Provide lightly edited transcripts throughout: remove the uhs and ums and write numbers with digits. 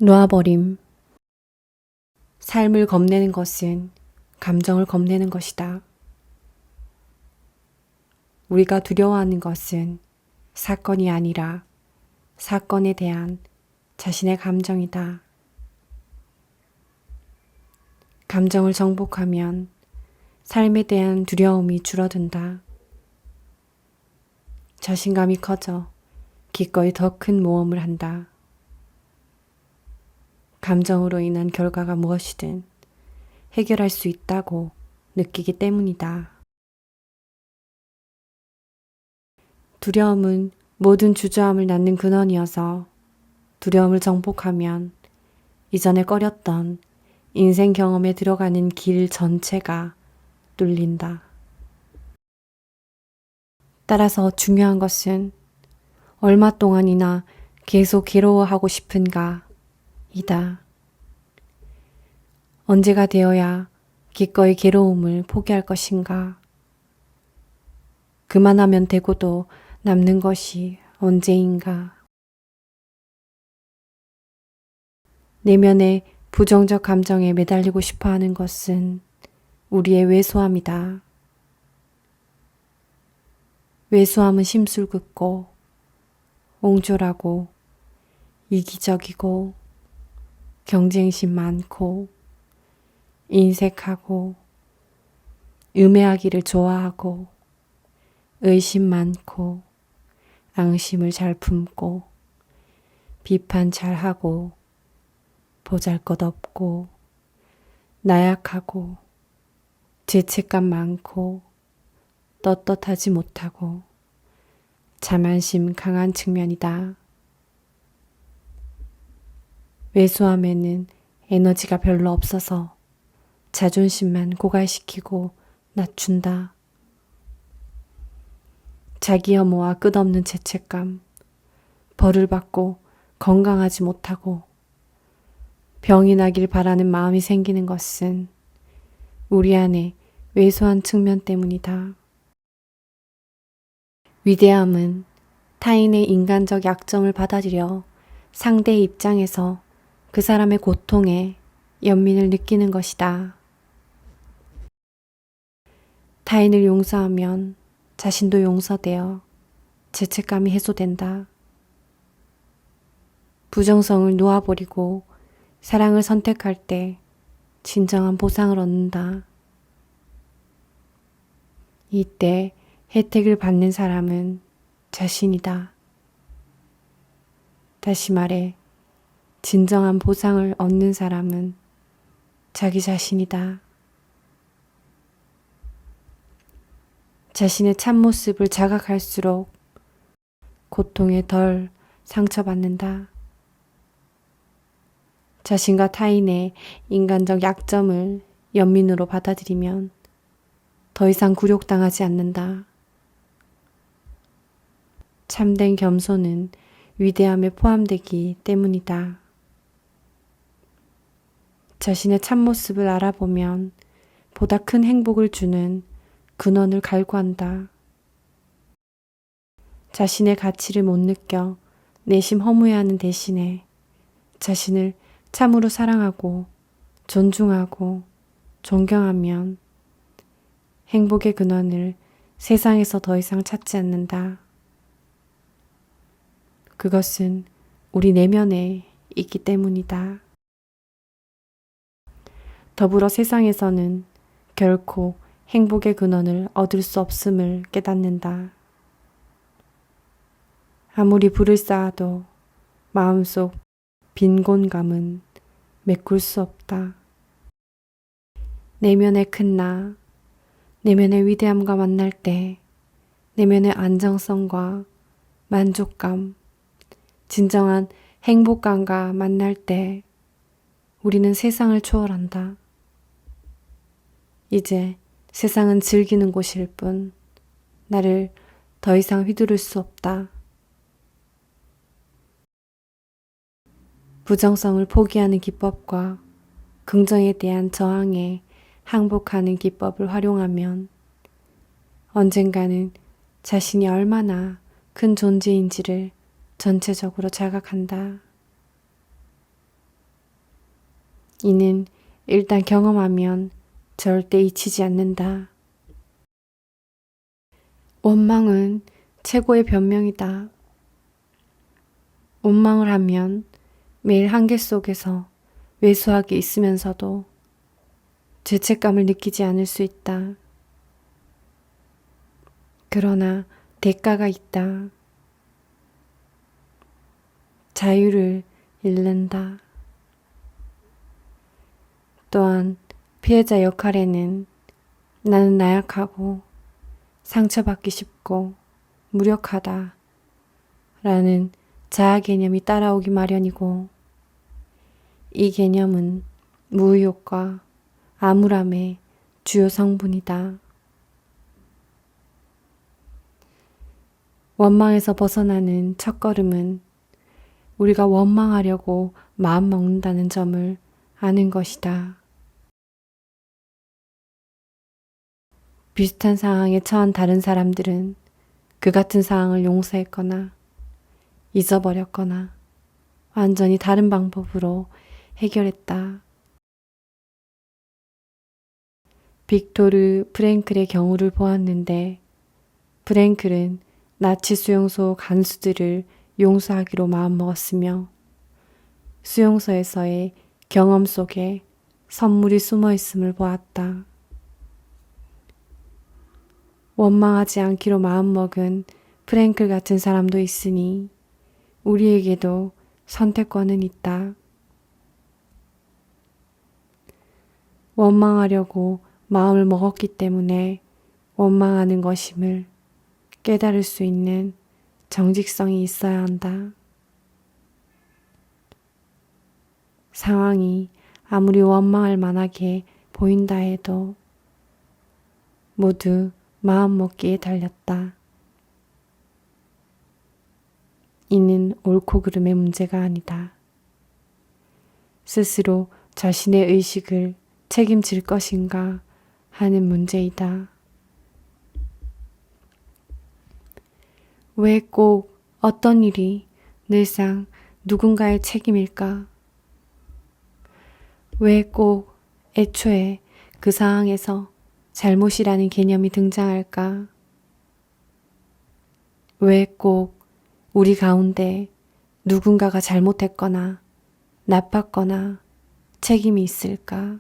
놓아버림. 삶을 겁내는 것은 감정을 겁내는 것이다. 우리가 두려워하는 것은 사건이 아니라 사건에 대한 자신의 감정이다. 감정을 정복하면 삶에 대한 두려움이 줄어든다. 자신감이 커져 기꺼이 더 큰 모험을 한다. 감정으로 인한 결과가 무엇이든 해결할 수 있다고 느끼기 때문이다. 두려움은 모든 주저함을 낳는 근원이어서 두려움을 정복하면 이전에 꺼렸던 인생 경험에 들어가는 길 전체가 뚫린다. 따라서 중요한 것은 얼마 동안이나 계속 괴로워하고 싶은가 이다. 언제가 되어야 기꺼이 괴로움을 포기할 것인가? 그만하면 되고도 남는 것이 언제인가? 내면의 부정적 감정에 매달리고 싶어 하는 것은 우리의 왜소함이다. 왜소함은 심술궂고 옹졸하고 이기적이고 경쟁심 많고 인색하고 음해하기를 좋아하고 의심 많고 앙심을 잘 품고 비판 잘하고 보잘것없고 나약하고 죄책감 많고 떳떳하지 못하고 자만심 강한 측면이다. 왜소함에는 에너지가 별로 없어서 자존심만 고갈시키고 낮춘다. 자기 혐오와 끝없는 죄책감, 벌을 받고 건강하지 못하고 병이 나길 바라는 마음이 생기는 것은 우리 안에 왜소한 측면 때문이다. 위대함은 타인의 인간적 약점을 받아들여 상대의 입장에서 그 사람의 고통에 연민을 느끼는 것이다. 타인을 용서하면 자신도 용서되어 죄책감이 해소된다. 부정성을 놓아버리고 사랑을 선택할 때 진정한 보상을 얻는다. 이때 혜택을 받는 사람은 자신이다. 다시 말해, 진정한 보상을 얻는 사람은 자기 자신이다. 자신의 참모습을 자각할수록 고통에 덜 상처받는다. 자신과 타인의 인간적 약점을 연민으로 받아들이면 더 이상 굴욕당하지 않는다. 참된 겸손은 위대함에 포함되기 때문이다. 자신의 참모습을 알아보면 보다 큰 행복을 주는 근원을 갈구한다. 자신의 가치를 못 느껴 내심 허무해하는 대신에 자신을 참으로 사랑하고 존중하고 존경하면 행복의 근원을 세상에서 더 이상 찾지 않는다. 그것은 우리 내면에 있기 때문이다. 더불어 세상에서는 결코 행복의 근원을 얻을 수 없음을 깨닫는다. 아무리 불을 쌓아도 마음속 빈곤감은 메꿀 수 없다. 내면의 큰 나, 내면의 위대함과 만날 때 내면의 안정성과 만족감, 진정한 행복감과 만날 때 우리는 세상을 초월한다. 이제 세상은 즐기는 곳일 뿐 나를 더 이상 휘두를 수 없다. 부정성을 포기하는 기법과 긍정에 대한 저항에 항복하는 기법을 활용하면 언젠가는 자신이 얼마나 큰 존재인지를 전체적으로 자각한다. 이는 일단 경험하면 절대 잊히지 않는다. 원망은 최고의 변명이다. 원망을 하면 매일 한계 속에서 왜소하게 있으면서도 죄책감을 느끼지 않을 수 있다. 그러나 대가가 있다. 자유를 잃는다. 또한 피해자 역할에는 나는 나약하고 상처받기 쉽고 무력하다 라는 자아 개념이 따라오기 마련이고, 이 개념은 무의욕과 암울함의 주요 성분이다. 원망에서 벗어나는 첫걸음은 우리가 원망하려고 마음먹는다는 점을 아는 것이다. 비슷한 상황에 처한 다른 사람들은 그 같은 상황을 용서했거나 잊어버렸거나 완전히 다른 방법으로 해결했다. 빅토르 프랭클의 경우를 보았는데, 프랭클은 나치 수용소 간수들을 용서하기로 마음먹었으며 수용소에서의 경험 속에 선물이 숨어 있음을 보았다. 원망하지 않기로 마음먹은 프랭클 같은 사람도 있으니 우리에게도 선택권은 있다. 원망하려고 마음을 먹었기 때문에 원망하는 것임을 깨달을 수 있는 정직성이 있어야 한다. 상황이 아무리 원망할 만하게 보인다 해도 모두 마음먹기에 달렸다. 이는 옳고 그름의 문제가 아니다. 스스로 자신의 의식을 책임질 것인가 하는 문제이다. 왜 꼭 어떤 일이 늘상 누군가의 책임일까? 왜 꼭 애초에 그 상황에서 잘못이라는 개념이 등장할까? 왜 꼭 우리 가운데 누군가가 잘못했거나 나빴거나 책임이 있을까?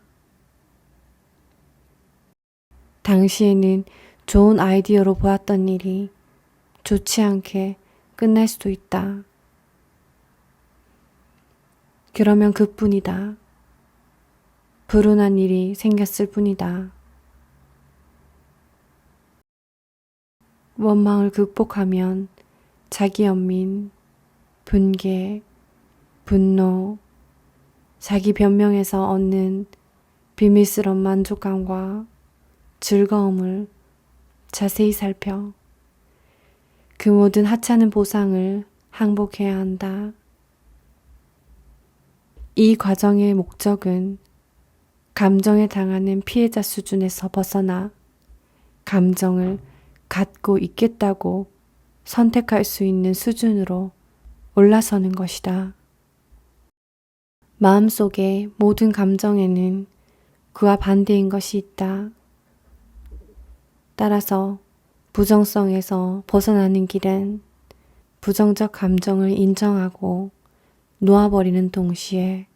당시에는 좋은 아이디어로 보았던 일이 좋지 않게 끝날 수도 있다. 그러면 그뿐이다. 불운한 일이 생겼을 뿐이다. 원망을 극복하면 자기 연민, 분개, 분노, 자기 변명에서 얻는 비밀스러운 만족감과 즐거움을 자세히 살펴 그 모든 하찮은 보상을 항복해야 한다. 이 과정의 목적은 감정에 당하는 피해자 수준에서 벗어나 감정을 갖고 있겠다고 선택할 수 있는 수준으로 올라서는 것이다. 마음속의 모든 감정에는 그와 반대인 것이 있다. 따라서 부정성에서 벗어나는 길은 부정적 감정을 인정하고 놓아버리는 동시에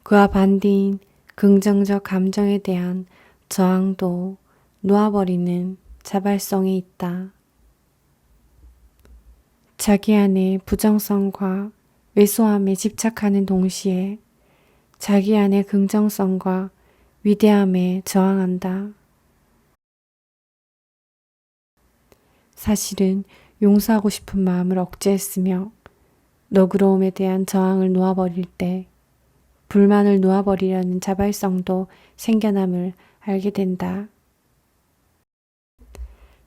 그와 반대인 긍정적 감정에 대한 저항도 놓아버리는 자발성이 있다. 자기 안의 부정성과 왜소함에 집착하는 동시에 자기 안의 긍정성과 위대함에 저항한다. 사실은 용서하고 싶은 마음을 억제했으며 너그러움에 대한 저항을 놓아버릴 때 불만을 놓아버리려는 자발성도 생겨남을 알게 된다.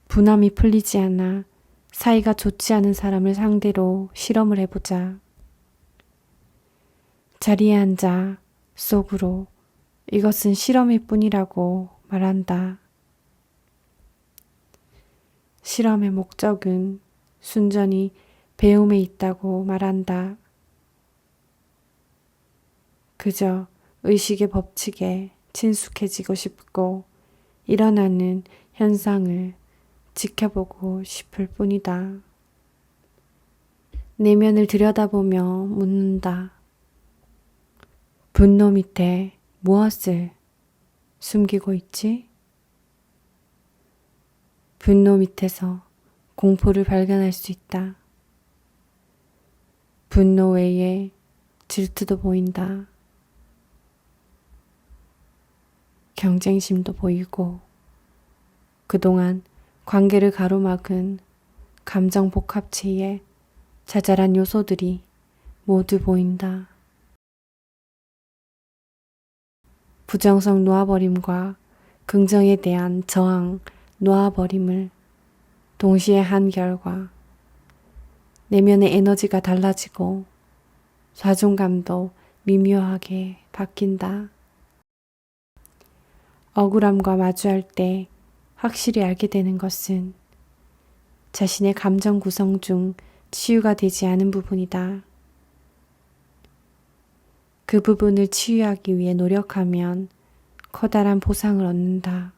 분함이 풀리지 않아 사이가 좋지 않은 사람을 상대로 실험을 해보자. 자리에 앉아 속으로 이것은 실험일 뿐이라고 말한다. 실험의 목적은 순전히 배움에 있다고 말한다. 그저 의식의 법칙에 친숙해지고 싶고 일어나는 현상을 지켜보고 싶을 뿐이다. 내면을 들여다보며 묻는다. 분노 밑에 무엇을 숨기고 있지? 분노 밑에서 공포를 발견할 수 있다. 분노 외에 질투도 보인다. 경쟁심도 보이고 그동안 관계를 가로막은 감정 복합체의 자잘한 요소들이 모두 보인다. 부정성 놓아버림과 긍정에 대한 저항 놓아버림을 동시에 한 결과 내면의 에너지가 달라지고 자존감도 미묘하게 바뀐다. 억울함과 마주할 때 확실히 알게 되는 것은 자신의 감정 구성 중 치유가 되지 않은 부분이다. 그 부분을 치유하기 위해 노력하면 커다란 보상을 얻는다.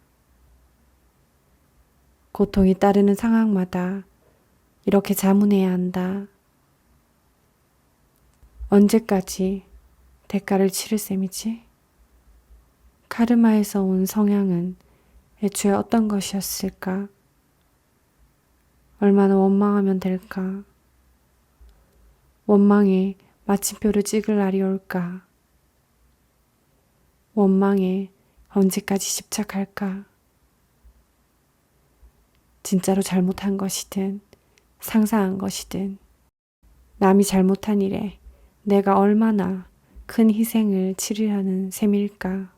고통이 따르는 상황마다 이렇게 자문해야 한다. 언제까지 대가를 치를 셈이지? 카르마에서 온 성향은 애초에 어떤 것이었을까? 얼마나 원망하면 될까? 원망에 마침표를 찍을 날이 올까? 원망에 언제까지 집착할까? 진짜로 잘못한 것이든 상상한 것이든 남이 잘못한 일에 내가 얼마나 큰 희생을 치르려는 셈일까?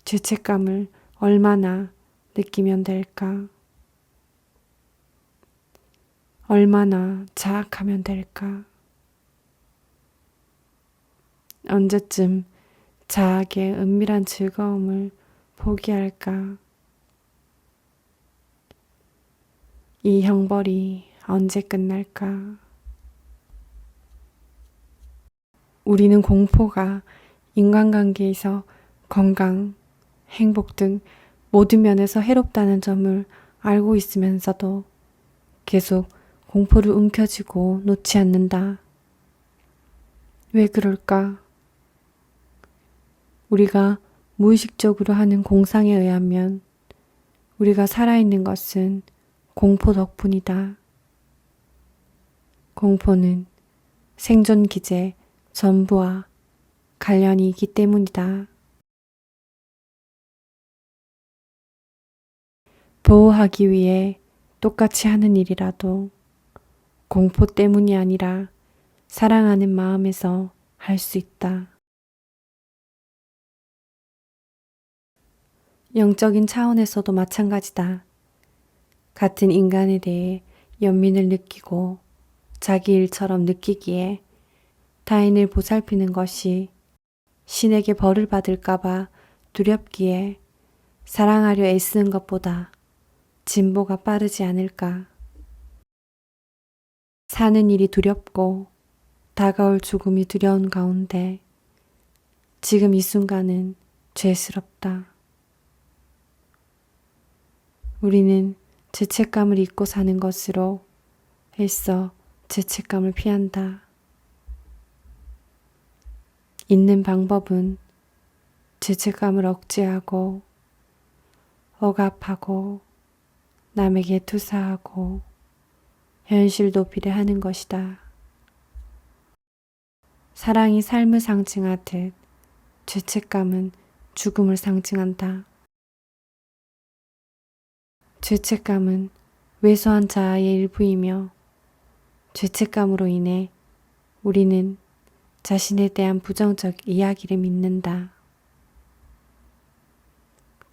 죄책감을 얼마나 느끼면 될까? 얼마나 자학하면 될까? 언제쯤 자학의 은밀한 즐거움을 포기할까? 이 형벌이 언제 끝날까? 우리는 공포가 인간관계에서 건강, 행복 등 모든 면에서 해롭다는 점을 알고 있으면서도 계속 공포를 움켜쥐고 놓지 않는다. 왜 그럴까? 우리가 무의식적으로 하는 공상에 의하면 우리가 살아있는 것은 공포 덕분이다. 공포는 생존 기제 전부와 관련이 있기 때문이다. 보호하기 위해 똑같이 하는 일이라도 공포 때문이 아니라 사랑하는 마음에서 할 수 있다. 영적인 차원에서도 마찬가지다. 같은 인간에 대해 연민을 느끼고 자기 일처럼 느끼기에 타인을 보살피는 것이 신에게 벌을 받을까봐 두렵기에 사랑하려 애쓰는 것보다 진보가 빠르지 않을까. 사는 일이 두렵고 다가올 죽음이 두려운 가운데 지금 이 순간은 죄스럽다. 우리는 죄책감을 잊고 사는 것으로 애써 죄책감을 피한다. 잊는 방법은 죄책감을 억제하고 억압하고 남에게 투사하고 현실 도피를 하는 것이다. 사랑이 삶을 상징하듯 죄책감은 죽음을 상징한다. 죄책감은 왜소한 자아의 일부이며 죄책감으로 인해 우리는 자신에 대한 부정적 이야기를 믿는다.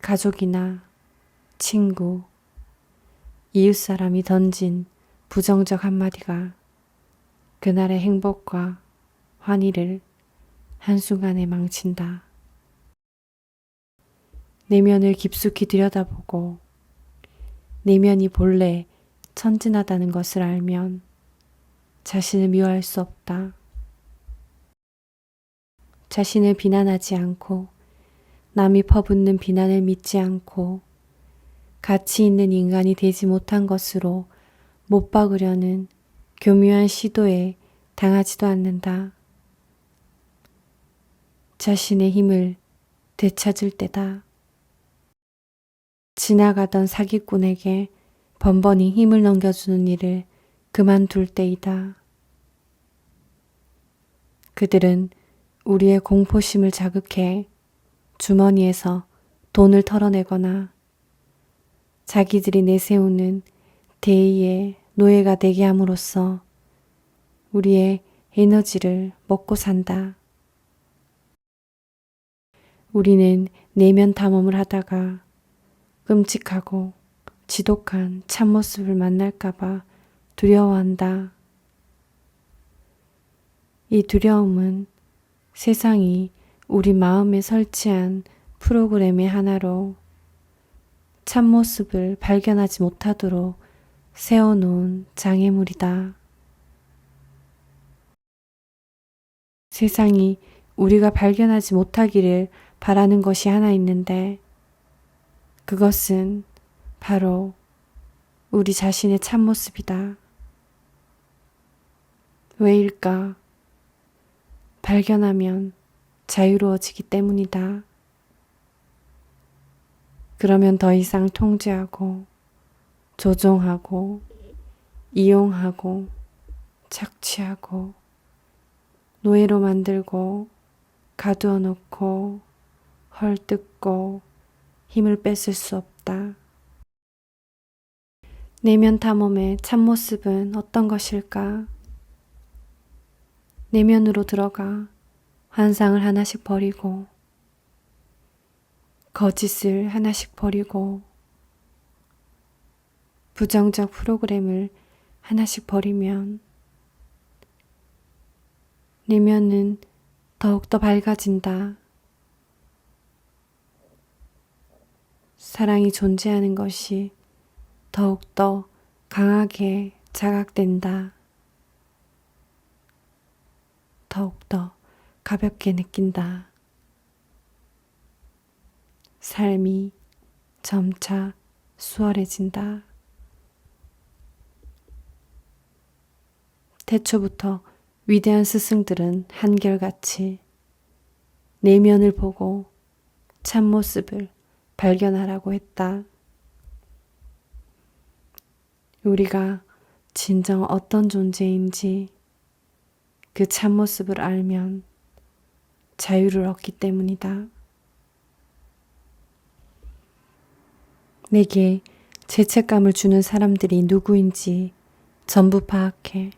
가족이나 친구, 이웃사람이 던진 부정적 한마디가 그날의 행복과 환희를 한순간에 망친다. 내면을 깊숙이 들여다보고 내면이 본래 천진하다는 것을 알면 자신을 미워할 수 없다. 자신을 비난하지 않고 남이 퍼붓는 비난을 믿지 않고 가치 있는 인간이 되지 못한 것으로 못 박으려는 교묘한 시도에 당하지도 않는다. 자신의 힘을 되찾을 때다. 지나가던 사기꾼에게 번번이 힘을 넘겨주는 일을 그만둘 때이다. 그들은 우리의 공포심을 자극해 주머니에서 돈을 털어내거나 자기들이 내세우는 대의의 노예가 되게 함으로써 우리의 에너지를 먹고 산다. 우리는 내면 탐험을 하다가 끔찍하고 지독한 참모습을 만날까봐 두려워한다. 이 두려움은 세상이 우리 마음에 설치한 프로그램의 하나로 참모습을 발견하지 못하도록 세워놓은 장애물이다. 세상이 우리가 발견하지 못하기를 바라는 것이 하나 있는데 그것은 바로 우리 자신의 참모습이다. 왜일까? 발견하면 자유로워지기 때문이다. 그러면 더 이상 통제하고 조종하고 이용하고 착취하고 노예로 만들고 가두어 놓고 헐뜯고 힘을 뺏을 수 없다. 내면 탐험의 참모습은 어떤 것일까? 내면으로 들어가 환상을 하나씩 버리고 거짓을 하나씩 버리고 부정적 프로그램을 하나씩 버리면 내면은 더욱더 밝아진다. 사랑이 존재하는 것이 더욱더 강하게 자각된다. 더욱더 가볍게 느낀다. 삶이 점차 수월해진다. 태초부터 위대한 스승들은 한결같이 내면을 보고 참모습을 발견하라고 했다. 우리가 진정 어떤 존재인지 그 참모습을 알면 자유를 얻기 때문이다. 내게 죄책감을 주는 사람들이 누구인지 전부 파악해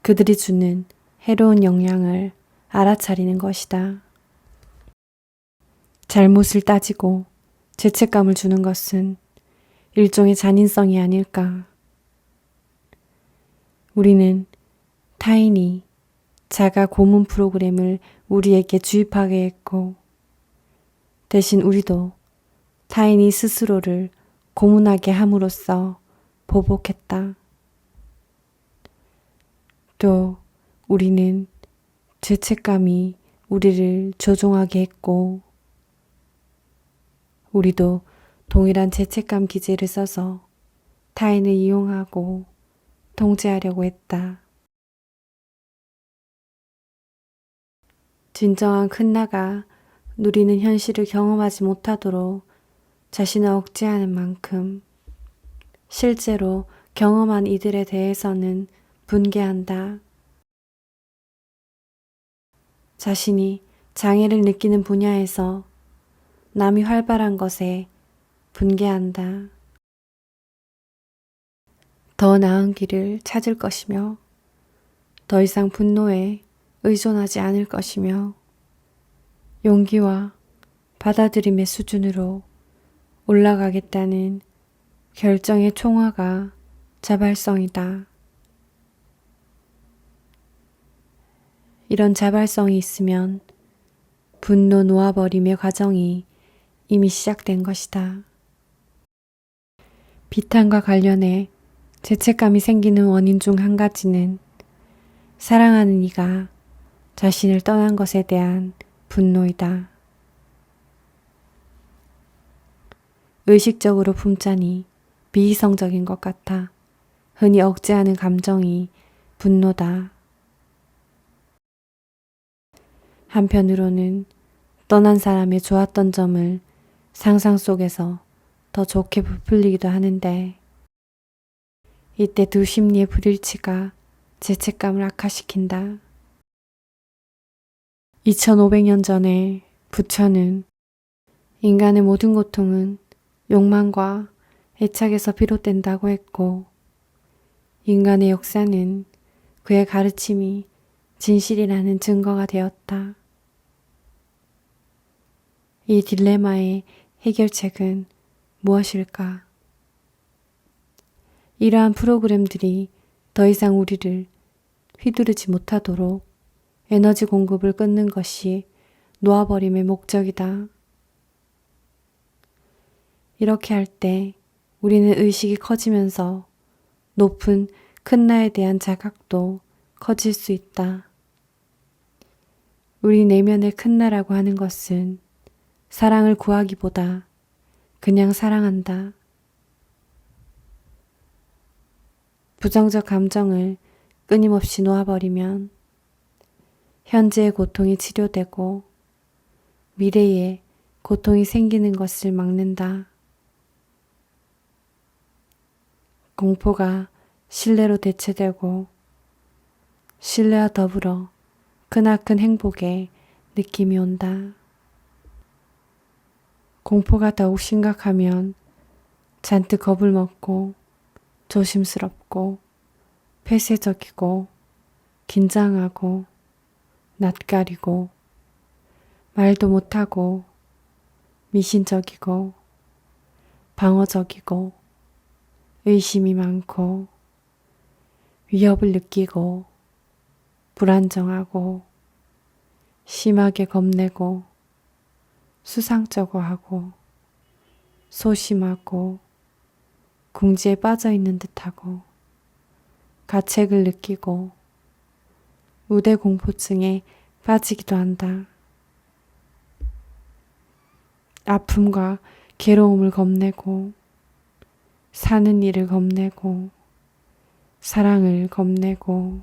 그들이 주는 해로운 영향을 알아차리는 것이다. 잘못을 따지고 죄책감을 주는 것은 일종의 잔인성이 아닐까. 우리는 타인이 자가 고문 프로그램을 우리에게 주입하게 했고 대신 우리도 타인이 스스로를 고문하게 함으로써 보복했다. 또 우리는 죄책감이 우리를 조종하게 했고 우리도 동일한 죄책감 기제를 써서 타인을 이용하고 통제하려고 했다. 진정한 큰 나가 누리는 현실을 경험하지 못하도록 자신을 억제하는 만큼 실제로 경험한 이들에 대해서는 분개한다. 자신이 장애를 느끼는 분야에서 남이 활발한 것에 분개한다. 더 나은 길을 찾을 것이며 더 이상 분노에 의존하지 않을 것이며 용기와 받아들임의 수준으로 올라가겠다는 결정의 총화가 자발성이다. 이런 자발성이 있으면 분노 놓아버림의 과정이 이미 시작된 것이다. 비탄과 관련해 죄책감이 생기는 원인 중 한 가지는 사랑하는 이가 자신을 떠난 것에 대한 분노이다. 의식적으로 품자니 비이성적인 것 같아 흔히 억제하는 감정이 분노다. 한편으로는 떠난 사람의 좋았던 점을 상상 속에서 더 좋게 부풀리기도 하는데 이때 두 심리의 불일치가 죄책감을 악화시킨다. 2500년 전에 부처는 인간의 모든 고통은 욕망과 애착에서 비롯된다고 했고 인간의 역사는 그의 가르침이 진실이라는 증거가 되었다. 이 딜레마의 해결책은 무엇일까? 이러한 프로그램들이 더 이상 우리를 휘두르지 못하도록 에너지 공급을 끊는 것이 놓아버림의 목적이다. 이렇게 할 때 우리는 의식이 커지면서 높은 큰 나에 대한 자각도 커질 수 있다. 우리 내면의 큰 나라고 하는 것은 사랑을 구하기보다 그냥 사랑한다. 부정적 감정을 끊임없이 놓아버리면 현재의 고통이 치료되고 미래에 고통이 생기는 것을 막는다. 공포가 신뢰로 대체되고 신뢰와 더불어 크나큰 행복의 느낌이 온다. 공포가 더욱 심각하면 잔뜩 겁을 먹고 조심스럽고 폐쇄적이고 긴장하고 낯가리고 말도 못하고 미신적이고 방어적이고 의심이 많고 위협을 느끼고 불안정하고 심하게 겁내고 수상쩍어하고 소심하고 궁지에 빠져있는 듯하고 가책을 느끼고 우대공포증에 빠지기도 한다. 아픔과 괴로움을 겁내고 사는 일을 겁내고 사랑을 겁내고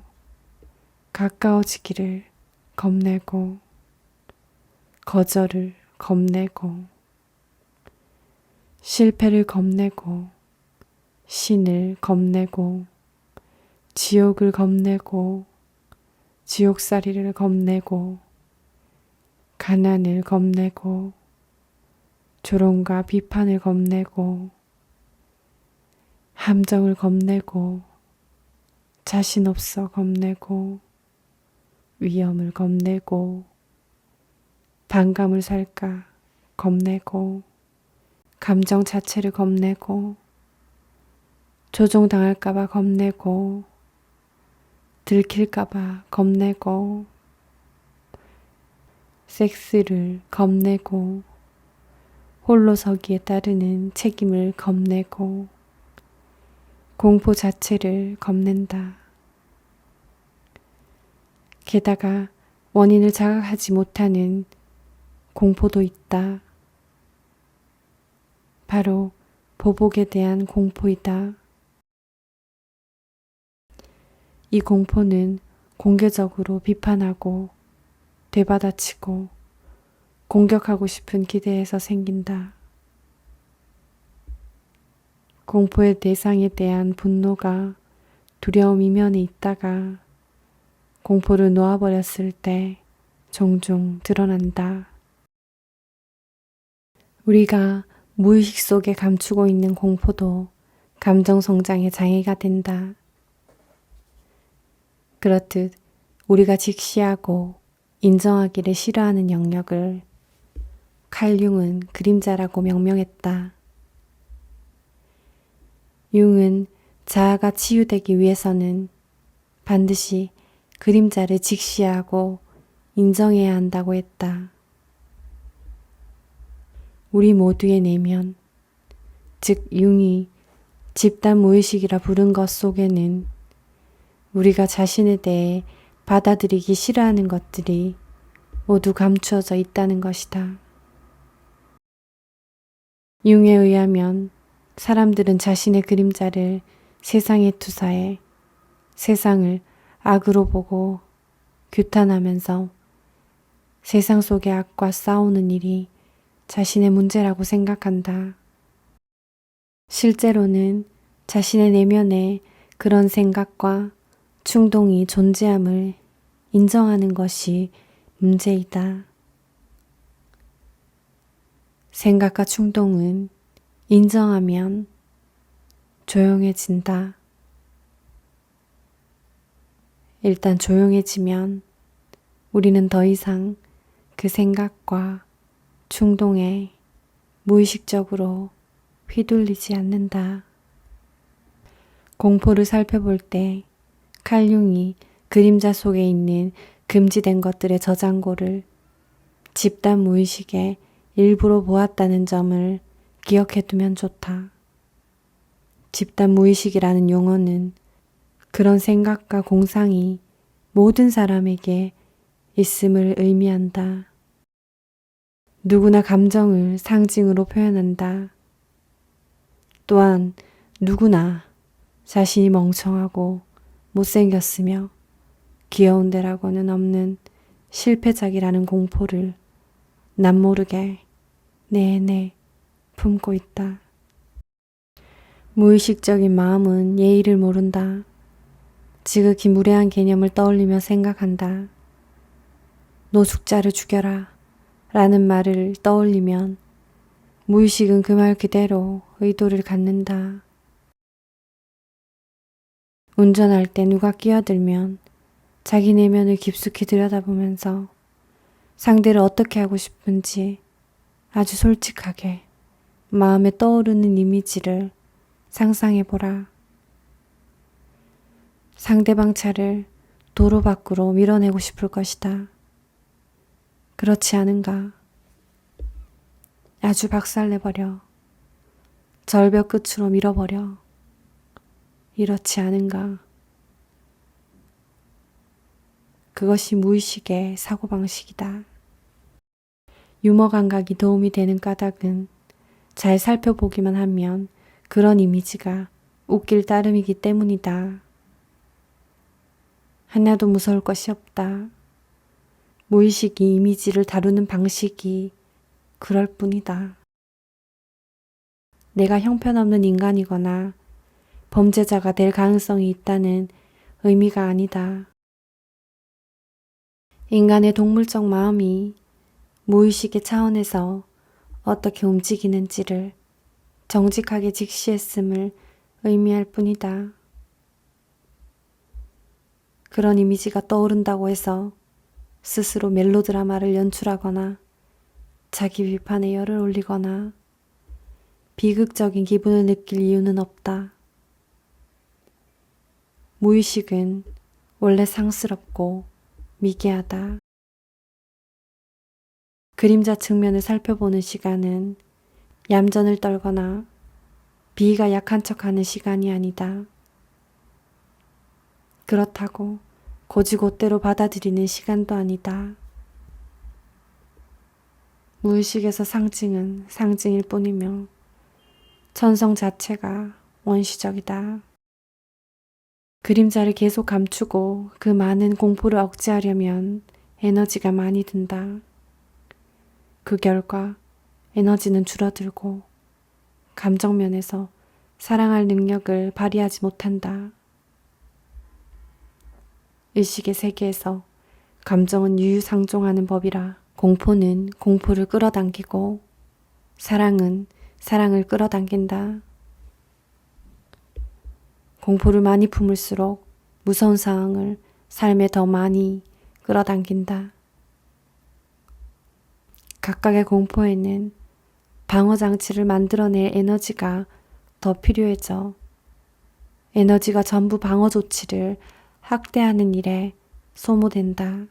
가까워지기를 겁내고 거절을 겁내고 실패를 겁내고 신을 겁내고 지옥을 겁내고 지옥살이를 겁내고 가난을 겁내고 조롱과 비판을 겁내고 함정을 겁내고 자신 없어 겁내고 위험을 겁내고 반감을 살까 겁내고 감정 자체를 겁내고 조종당할까봐 겁내고 들킬까봐 겁내고 섹스를 겁내고 홀로서기에 따르는 책임을 겁내고 공포 자체를 겁낸다. 게다가 원인을 자각하지 못하는 공포도 있다. 바로 보복에 대한 공포이다. 이 공포는 공개적으로 비판하고 되받아치고 공격하고 싶은 기대에서 생긴다. 공포의 대상에 대한 분노가 두려움 이면에 있다가 공포를 놓아버렸을 때 종종 드러난다. 우리가 무의식 속에 감추고 있는 공포도 감정 성장의 장애가 된다. 그렇듯 우리가 직시하고 인정하기를 싫어하는 영역을 칼 융은 그림자라고 명명했다. 융은 자아가 치유되기 위해서는 반드시 그림자를 직시하고 인정해야 한다고 했다. 우리 모두의 내면, 즉 융이 집단 무의식이라 부른 것 속에는 우리가 자신에 대해 받아들이기 싫어하는 것들이 모두 감추어져 있다는 것이다. 융에 의하면 사람들은 자신의 그림자를 세상에 투사해 세상을 악으로 보고 규탄하면서 세상 속의 악과 싸우는 일이 자신의 문제라고 생각한다. 실제로는 자신의 내면에 그런 생각과 충동이 존재함을 인정하는 것이 문제이다. 생각과 충동은 인정하면 조용해진다. 일단 조용해지면 우리는 더 이상 그 생각과 충동에 무의식적으로 휘둘리지 않는다. 공포를 살펴볼 때 칼융이 그림자 속에 있는 금지된 것들의 저장고를 집단 무의식의 일부로 보았다는 점을 기억해 두면 좋다. 집단 무의식이라는 용어는 그런 생각과 공상이 모든 사람에게 있음을 의미한다. 누구나 감정을 상징으로 표현한다. 또한 누구나 자신이 멍청하고 못생겼으며 귀여운 데라고는 없는 실패작이라는 공포를 남모르게 내내 품고 있다. 무의식적인 마음은 예의를 모른다. 지극히 무례한 개념을 떠올리며 생각한다. 노숙자를 죽여라 라는 말을 떠올리면 무의식은 그 말 그대로 의도를 갖는다. 운전할 때 누가 끼어들면 자기 내면을 깊숙이 들여다보면서 상대를 어떻게 하고 싶은지 아주 솔직하게 마음에 떠오르는 이미지를 상상해보라. 상대방 차를 도로 밖으로 밀어내고 싶을 것이다. 그렇지 않은가? 아주 박살내버려. 절벽 끝으로 밀어버려. 이렇지 않은가? 그것이 무의식의 사고방식이다. 유머 감각이 도움이 되는 까닭은 잘 살펴보기만 하면 그런 이미지가 웃길 따름이기 때문이다. 하나도 무서울 것이 없다. 무의식이 이미지를 다루는 방식이 그럴 뿐이다. 내가 형편없는 인간이거나 범죄자가 될 가능성이 있다는 의미가 아니다. 인간의 동물적 마음이 무의식의 차원에서 어떻게 움직이는지를 정직하게 직시했음을 의미할 뿐이다. 그런 이미지가 떠오른다고 해서 스스로 멜로드라마를 연출하거나 자기 비판에 열을 올리거나 비극적인 기분을 느낄 이유는 없다. 무의식은 원래 상스럽고 미개하다. 그림자 측면을 살펴보는 시간은 얌전을 떨거나 비위가 약한 척하는 시간이 아니다. 그렇다고 고지고대로 받아들이는 시간도 아니다. 무의식에서 상징은 상징일 뿐이며 천성 자체가 원시적이다. 그림자를 계속 감추고 그 많은 공포를 억제하려면 에너지가 많이 든다. 그 결과 에너지는 줄어들고 감정면에서 사랑할 능력을 발휘하지 못한다. 의식의 세계에서 감정은 유유상종하는 법이라 공포는 공포를 끌어당기고 사랑은 사랑을 끌어당긴다. 공포를 많이 품을수록 무서운 상황을 삶에 더 많이 끌어당긴다. 각각의 공포에는 방어장치를 만들어낼 에너지가 더 필요해져 에너지가 전부 방어 조치를 확대하는 일에 소모된다.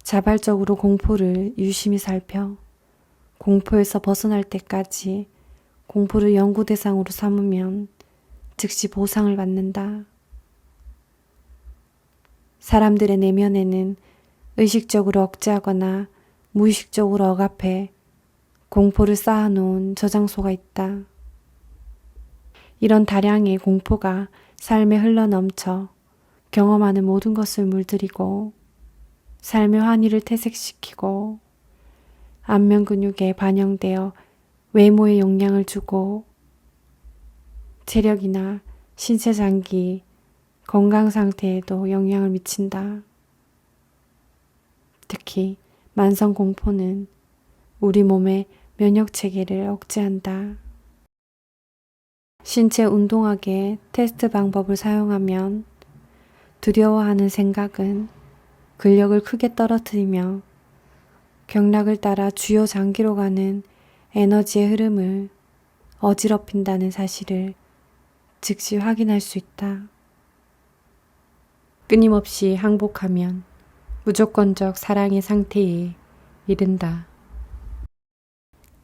자발적으로 공포를 유심히 살펴 공포에서 벗어날 때까지 공포를 연구 대상으로 삼으면 즉시 보상을 받는다. 사람들의 내면에는 의식적으로 억제하거나 무의식적으로 억압해 공포를 쌓아놓은 저장소가 있다. 이런 다량의 공포가 삶에 흘러넘쳐 경험하는 모든 것을 물들이고 삶의 환희를 퇴색시키고 안면 근육에 반영되어 외모에 영향을 주고 체력이나 신체 장기, 건강 상태에도 영향을 미친다. 특히 만성 공포는 우리 몸의 면역 체계를 억제한다. 신체 운동학의 테스트 방법을 사용하면 두려워하는 생각은 근력을 크게 떨어뜨리며 경락을 따라 주요 장기로 가는 에너지의 흐름을 어지럽힌다는 사실을 즉시 확인할 수 있다. 끊임없이 항복하면 무조건적 사랑의 상태에 이른다.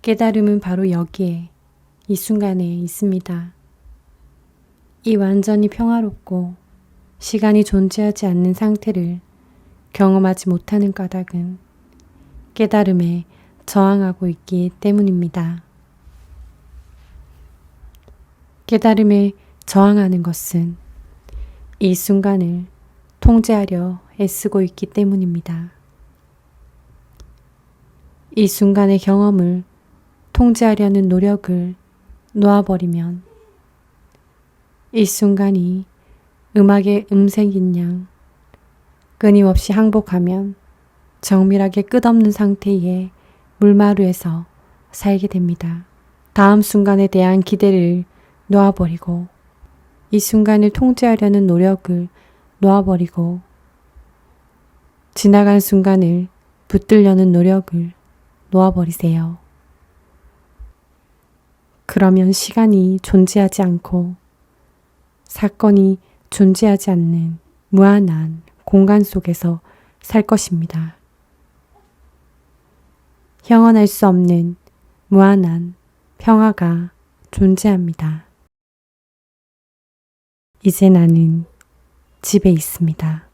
깨달음은 바로 여기에, 이 순간에 있습니다. 이 완전히 평화롭고 시간이 존재하지 않는 상태를 경험하지 못하는 까닭은 깨달음에 저항하고 있기 때문입니다. 깨달음에 저항하는 것은 이 순간을 통제하려 애쓰고 있기 때문입니다. 이 순간의 경험을 통제하려는 노력을 놓아버리면 이 순간이 음악의 음색인 양 끊임없이 항복하면 정밀하게 끝없는 상태의 물마루에서 살게 됩니다. 다음 순간에 대한 기대를 놓아버리고 이 순간을 통제하려는 노력을 놓아버리고 지나간 순간을 붙들려는 노력을 놓아버리세요. 그러면 시간이 존재하지 않고 사건이 존재하지 않는 무한한 공간 속에서 살 것입니다. 형언할 수 없는 무한한 평화가 존재합니다. 이제 나는 집에 있습니다.